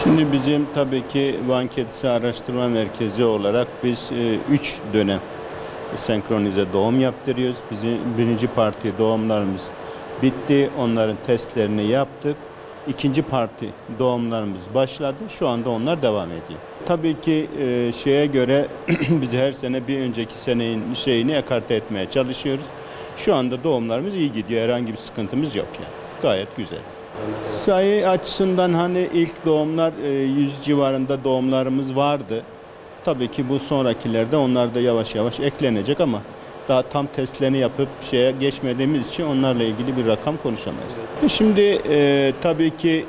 Şimdi bizim tabii ki Van Kedisi Araştırma Merkezi olarak biz 3 dönem senkronize doğum yaptırıyoruz. Bizim birinci parti doğumlarımız bitti. Onların testlerini yaptık. İkinci parti doğumlarımız başladı. Şu anda onlar devam ediyor. Tabii ki şeye göre biz her sene bir önceki senenin şeyini ekarte etmeye çalışıyoruz. Şu anda doğumlarımız iyi gidiyor. Herhangi bir sıkıntımız yok yani. Gayet güzel. Sayı açısından hani ilk doğumlar 100 civarında doğumlarımız vardı. Tabii ki bu sonrakilerde onlar da yavaş yavaş eklenecek ama daha tam testlerini yapıp şeye geçmediğimiz için onlarla ilgili bir rakam konuşamayız. Şimdi tabii ki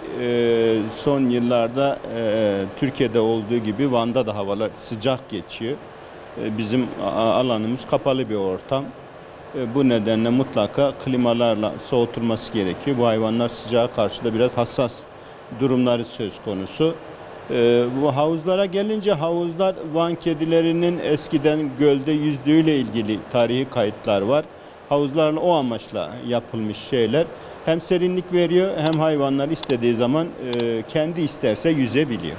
son yıllarda Türkiye'de olduğu gibi Van'da da havalar sıcak geçiyor. Bizim alanımız kapalı bir ortam. Bu nedenle mutlaka klimalarla soğutulması gerekiyor. Bu hayvanlar sıcağa karşı da biraz hassas durumları söz konusu. Bu havuzlara gelince havuzlar Van kedilerinin eskiden gölde yüzdüğüyle ilgili tarihi kayıtlar var. Havuzların o amaçla yapılmış şeyler hem serinlik veriyor hem hayvanlar istediği zaman kendi isterse yüzebiliyor.